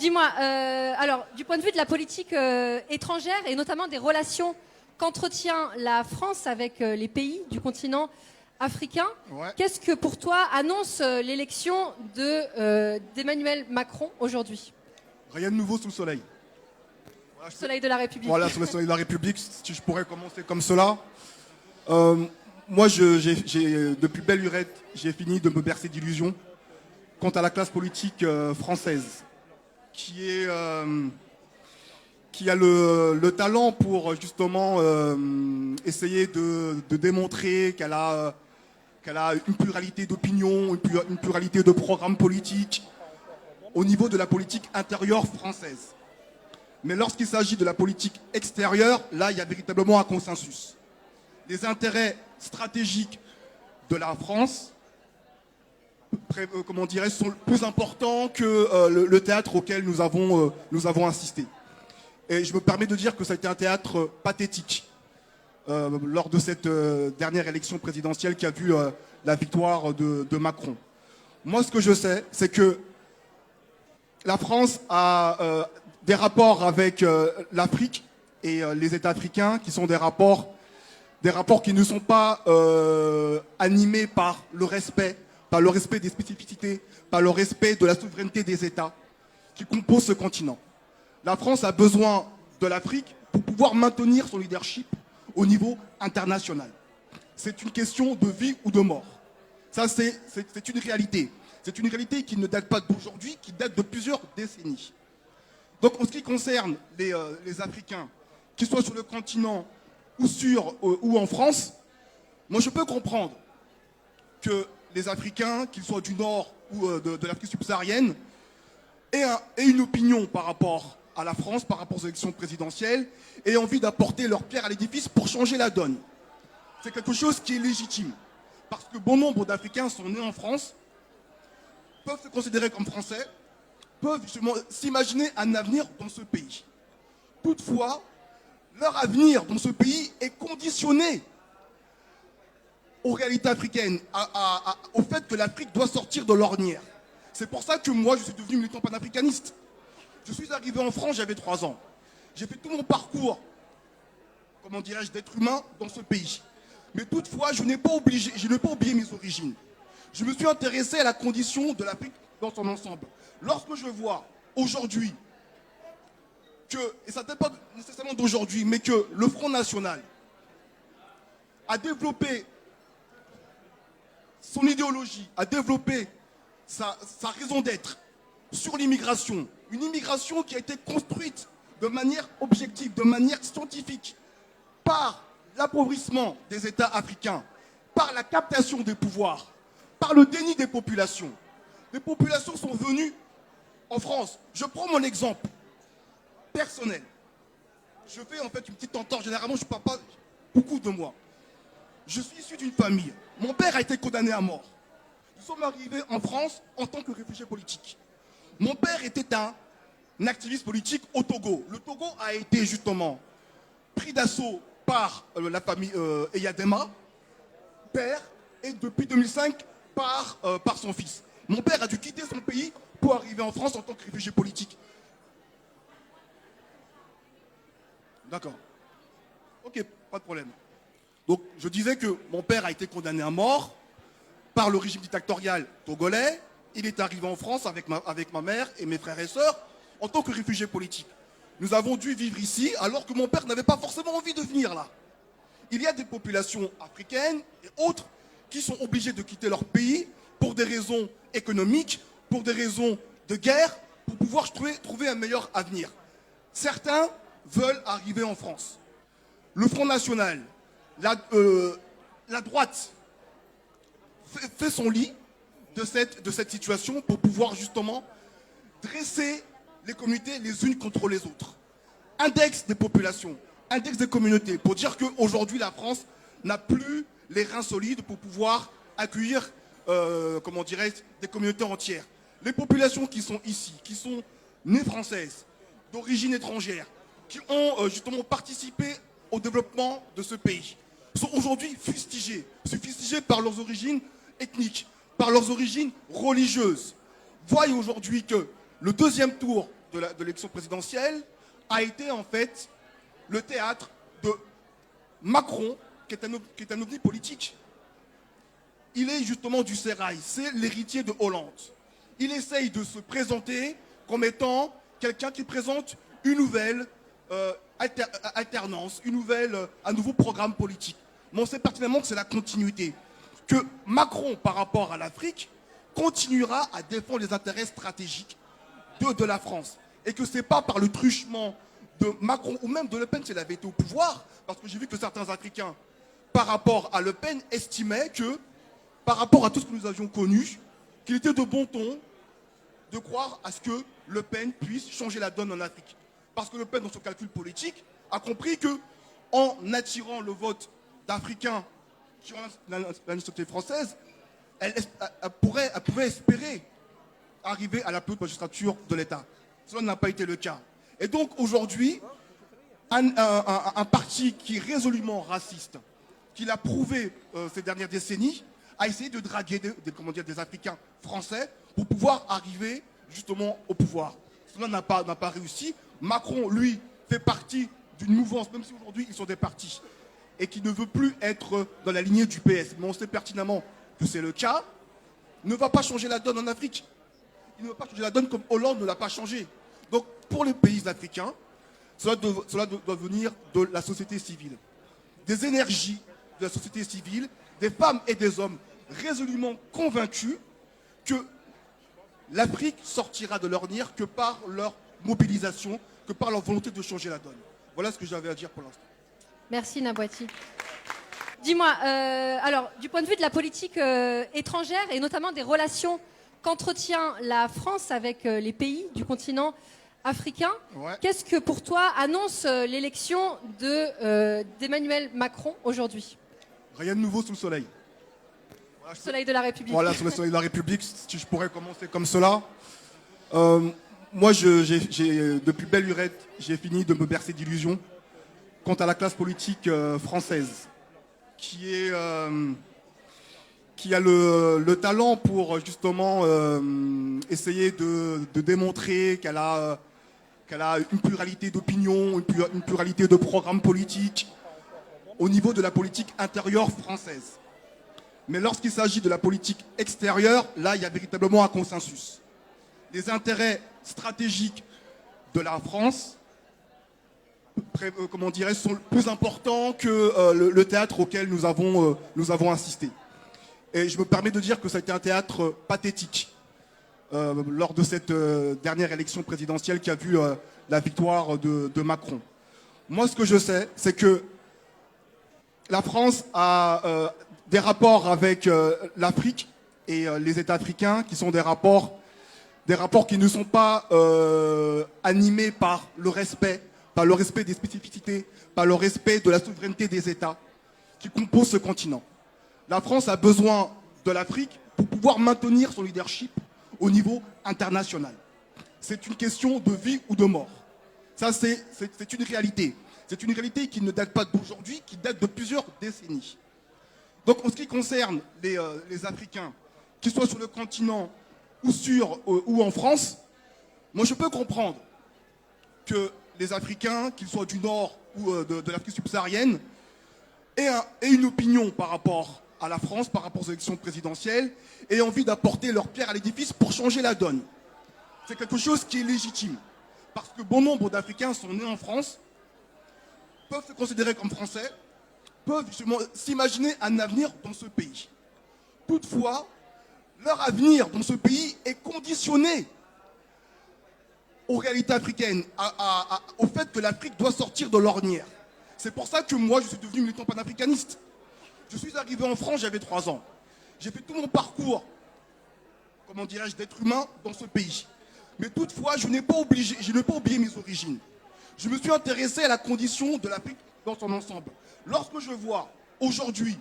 Dis-moi, alors, du point de vue de la politique étrangère et notamment des relations qu'entretient la France avec les pays du continent africain, qu'est-ce que pour toi annonce l'élection d'Emmanuel Macron aujourd'hui? Rien de nouveau sous le soleil. Voilà, Soleil de la République. Voilà, sous le soleil de la République, si je pourrais commencer comme cela. Moi, depuis belle lurette, j'ai fini de me bercer d'illusions quant à la classe politique française, qui a le talent pour justement essayer de démontrer qu'elle a une pluralité d'opinions, une pluralité de programmes politiques au niveau de la politique intérieure française. Mais lorsqu'il s'agit de la politique extérieure, là, il y a véritablement un consensus. Les intérêts stratégiques de la France, sont plus importants que le théâtre auquel nous avons assisté. Et je me permets de dire que ça a été un théâtre pathétique lors de cette dernière élection présidentielle qui a vu la victoire de Macron. Moi, ce que je sais, c'est que la France a des rapports avec l'Afrique et les États africains qui sont des rapports qui ne sont pas animés par le respect des spécificités, par le respect de la souveraineté des États qui composent ce continent. La France a besoin de l'Afrique pour pouvoir maintenir son leadership au niveau international. C'est une question de vie ou de mort. Ça, c'est une réalité. C'est une réalité qui ne date pas d'aujourd'hui, qui date de plusieurs décennies. Donc, en ce qui concerne les Africains, qu'ils soient sur le continent ou en France, moi, je peux comprendre que les Africains, qu'ils soient du Nord ou de l'Afrique subsaharienne, aient une opinion par rapport à la France, par rapport aux élections présidentielles, et envie d'apporter leur pierre à l'édifice pour changer la donne. C'est quelque chose qui est légitime. Parce que bon nombre d'Africains sont nés en France, peuvent se considérer comme Français, peuvent justement s'imaginer un avenir dans ce pays. Toutefois, leur avenir dans ce pays est conditionné aux réalités africaines, au fait que l'Afrique doit sortir de l'ornière. C'est pour ça que moi, je suis devenu militant panafricaniste. Je suis arrivé en France, j'avais 3 ans. J'ai fait tout mon parcours, comment dirais-je, d'être humain dans ce pays. Mais toutefois, je n'ai pas oublié mes origines. Je me suis intéressé à la condition de l'Afrique dans son ensemble. Lorsque je vois aujourd'hui et ça ne date pas nécessairement d'aujourd'hui, mais que le Front National a développé son idéologie, a développé sa raison d'être sur l'immigration, une immigration qui a été construite de manière objective, de manière scientifique, par l'appauvrissement des États africains, par la captation des pouvoirs, par le déni des populations. Les populations sont venues en France. Je prends mon exemple personnel. Je fais en fait une petite entorse. Généralement, je ne parle pas beaucoup de moi. Je suis issu d'une famille. Mon père a été condamné à mort. Nous sommes arrivés en France en tant que réfugiés politiques. Mon père était un activiste politique au Togo. Le Togo a été justement pris d'assaut par la famille Eyadema, père, et depuis 2005 par son fils. Mon père a dû quitter son pays pour arriver en France en tant que réfugié politique. D'accord. Ok, pas de problème. Donc, je disais que mon père a été condamné à mort par le régime dictatorial togolais. Il est arrivé en France avec ma mère et mes frères et sœurs en tant que réfugiés politiques. Nous avons dû vivre ici alors que mon père n'avait pas forcément envie de venir là. Il y a des populations africaines et autres qui sont obligées de quitter leur pays pour des raisons économiques, pour des raisons de guerre, pour pouvoir trouver un meilleur avenir. Certains veulent arriver en France. Le Front National, la droite fait son lit de cette situation pour pouvoir justement dresser les communautés les unes contre les autres. Index des populations, index des communautés, pour dire qu'aujourd'hui la France n'a plus les reins solides pour pouvoir accueillir des communautés entières. Les populations qui sont ici, qui sont nées françaises, d'origine étrangère, qui ont justement participé au développement de ce pays, sont aujourd'hui fustigées par leurs origines ethniques, par leurs origines religieuses. Voyez aujourd'hui que le deuxième tour de l'élection présidentielle a été en fait le théâtre de Macron, qui est un ovni politique. Il est justement du sérail, c'est l'héritier de Hollande. Il essaye de se présenter comme étant quelqu'un qui présente une nouvelle alternance, un nouveau programme politique. Mais on sait pertinemment que c'est la continuité. Que Macron, par rapport à l'Afrique, continuera à défendre les intérêts stratégiques de la France. Et que ce n'est pas par le truchement de Macron ou même de Le Pen s'il avait été au pouvoir, parce que j'ai vu que certains Africains, par rapport à Le Pen, estimaient que, par rapport à tout ce que nous avions connu, qu'il était de bon ton de croire à ce que Le Pen puisse changer la donne en Afrique. Parce que Le Pen, dans son calcul politique, a compris que, en attirant le vote d'Africains sur la nationalité française, elle pouvait espérer arriver à la plus haute magistrature de l'État. Cela n'a pas été le cas. Et donc aujourd'hui, un parti qui est résolument raciste, qui l'a prouvé ces dernières décennies, a essayé de draguer des Africains français pour pouvoir arriver justement au pouvoir. Cela n'a pas réussi. Macron, lui, fait partie d'une mouvance, même si aujourd'hui ils sont des partis, et qui ne veut plus être dans la lignée du PS. Mais on sait pertinemment que c'est le cas. Ne va pas changer la donne en Afrique. Il ne va pas changer la donne comme Hollande ne l'a pas changé. Donc pour les pays africains, cela doit venir de la société civile. Des énergies de la société civile, des femmes et des hommes résolument convaincus que l'Afrique sortira de l'ornière que par leur mobilisation, que par leur volonté de changer la donne. Voilà ce que j'avais à dire pour l'instant. Merci Nabouati. Dis-moi, alors du point de vue de la politique étrangère et notamment des relations qu'entretient la France avec les pays du continent africain, qu'est-ce que pour toi annonce l'élection d'Emmanuel Macron aujourd'hui? Rien de nouveau sous le soleil. Voilà, le soleil de la République. Voilà, sous le soleil de la République, si je pourrais commencer comme cela. Moi, depuis belle lurette, j'ai fini de me bercer d'illusions quant à la classe politique française, qui a le talent pour justement essayer de démontrer qu'elle a une pluralité d'opinions, une pluralité de programmes politiques au niveau de la politique intérieure française. Mais lorsqu'il s'agit de la politique extérieure, là, il y a véritablement un consensus. Les intérêts stratégiques de la France, sont plus importants que le théâtre auquel nous avons assisté. Et je me permets de dire que ça a été un théâtre pathétique lors de cette dernière élection présidentielle qui a vu la victoire de Macron. Moi, ce que je sais, c'est que la France a des rapports avec l'Afrique et les États africains qui sont des rapports qui ne sont pas animés par le respect des spécificités, par le respect de la souveraineté des États qui composent ce continent. La France a besoin de l'Afrique pour pouvoir maintenir son leadership au niveau international. C'est une question de vie ou de mort. Ça, c'est une réalité. C'est une réalité qui ne date pas d'aujourd'hui, qui date de plusieurs décennies. Donc, en ce qui concerne les Africains, qu'ils soient sur le continent ou en France, moi, je peux comprendre que les Africains, qu'ils soient du Nord ou de l'Afrique subsaharienne, aient une opinion par rapport à la France, par rapport aux élections présidentielles, et envie d'apporter leur pierre à l'édifice pour changer la donne. C'est quelque chose qui est légitime. Parce que bon nombre d'Africains sont nés en France, peuvent se considérer comme Français, peuvent s'imaginer un avenir dans ce pays. Toutefois, leur avenir dans ce pays est conditionné aux réalités africaines, au fait que l'Afrique doit sortir de l'ornière. C'est pour ça que moi, je suis devenu militant panafricaniste. Je suis arrivé en France, j'avais 3 ans. J'ai fait tout mon parcours, d'être humain dans ce pays. Mais toutefois, je n'ai pas oublié mes origines. Je me suis intéressé à la condition de l'Afrique dans son ensemble. Lorsque je vois aujourd'hui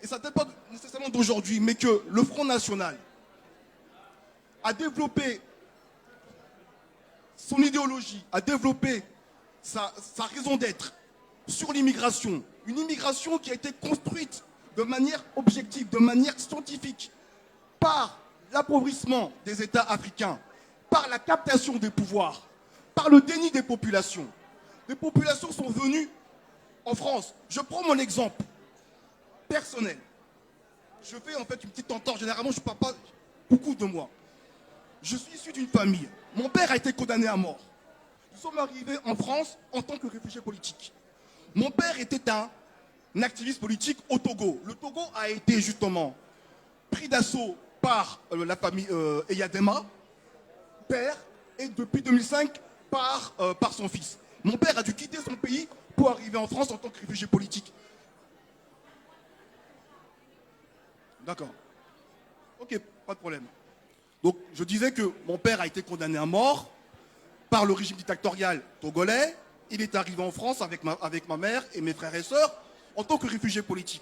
et ça ne date pas nécessairement d'aujourd'hui, mais que le Front National a développé son idéologie, a développé sa raison d'être sur l'immigration, une immigration qui a été construite de manière objective, de manière scientifique, par l'appauvrissement des États africains, par la captation des pouvoirs, par le déni des populations. Les populations sont venues en France. Je prends mon exemple personnel. Je fais en fait une petite entorse. Généralement, je ne parle pas beaucoup de moi. Je suis issu d'une famille. Mon père a été condamné à mort. Nous sommes arrivés en France en tant que réfugiés politiques. Mon père était un activiste politique au Togo. Le Togo a été justement pris d'assaut par la famille Eyadema, père, et depuis 2005 par son fils. Mon père a dû quitter son pays pour arriver en France en tant que réfugié politique. D'accord. Ok, pas de problème. Donc, je disais que mon père a été condamné à mort par le régime dictatorial togolais. Il est arrivé en France avec ma mère et mes frères et sœurs en tant que réfugié politique.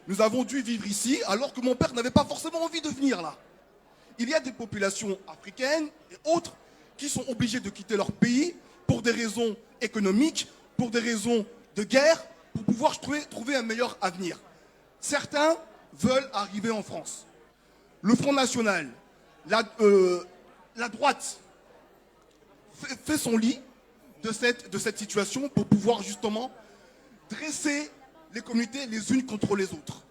Nous avons dû vivre ici alors que mon père n'avait pas forcément envie de venir là. Il y a des populations africaines et autres qui sont obligées de quitter leur pays pour des raisons économiques, pour des raisons de guerre, pour pouvoir trouver un meilleur avenir. Certains veulent arriver en France. Le Front National, la droite fait son lit de cette situation pour pouvoir justement dresser les communautés les unes contre les autres.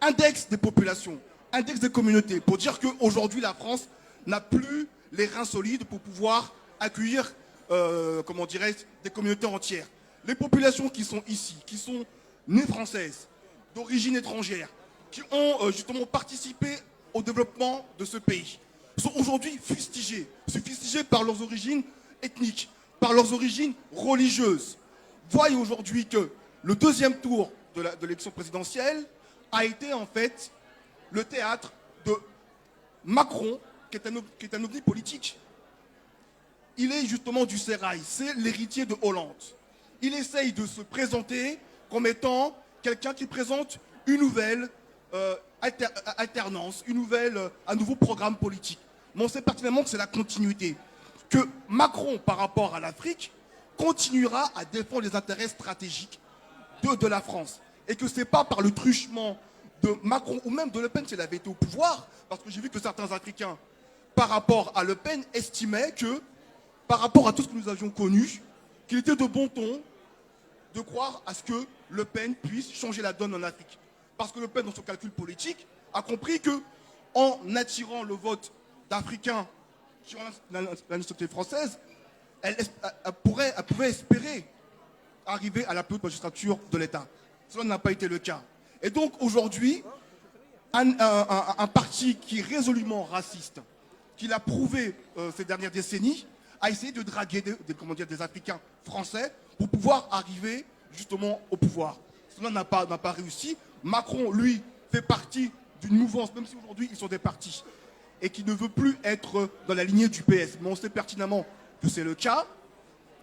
Index des populations, index des communautés, pour dire qu'aujourd'hui la France n'a plus les reins solides pour pouvoir accueillir, comment dirais-je, des communautés entières. Les populations qui sont ici, qui sont nées françaises, d'origine étrangère, qui ont justement participé au développement de ce pays, sont aujourd'hui fustigées par leurs origines ethniques, par leurs origines religieuses. Voyez aujourd'hui que le deuxième tour de l'élection présidentielle a été en fait le théâtre de Macron, qui est un ovni politique. Il est justement du sérail, c'est l'héritier de Hollande. Il essaye de se présenter comme étant quelqu'un qui présente une nouvelle alternance, un nouveau programme politique. Mais on sait pertinemment que c'est la continuité. Que Macron, par rapport à l'Afrique, continuera à défendre les intérêts stratégiques de la France. Et que ce n'est pas par le truchement de Macron ou même de Le Pen s'il avait été au pouvoir, parce que j'ai vu que certains Africains, par rapport à Le Pen, estimaient que, par rapport à tout ce que nous avions connu, qu'il était de bon ton de croire à ce que Le Pen puisse changer la donne en Afrique. Parce que Le Pen, dans son calcul politique, a compris que, en attirant le vote d'Africains sur la nationalité française, elle pouvait espérer arriver à la plus haute magistrature de l'État. Cela n'a pas été le cas. Et donc aujourd'hui, un parti qui est résolument raciste, qui l'a prouvé ces dernières décennies, a essayé de draguer des Africains français pour pouvoir arriver justement au pouvoir. Cela n'a pas réussi. Macron, lui, fait partie d'une mouvance, même si aujourd'hui ils sont des partis, et qui ne veut plus être dans la lignée du PS, mais on sait pertinemment que c'est le cas,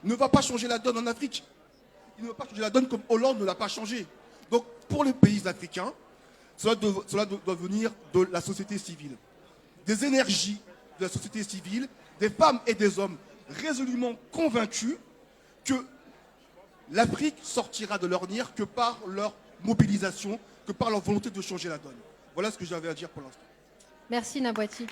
ne va pas changer la donne en Afrique. Il ne va pas changer la donne comme Hollande ne l'a pas changé. Donc pour les pays africains, cela doit venir de la société civile. Des énergies de la société civile, des femmes et des hommes résolument convaincus que l'Afrique sortira de l'ornière que par leur mobilisation, que par leur volonté de changer la donne. Voilà ce que j'avais à dire pour l'instant. Merci Nabouati.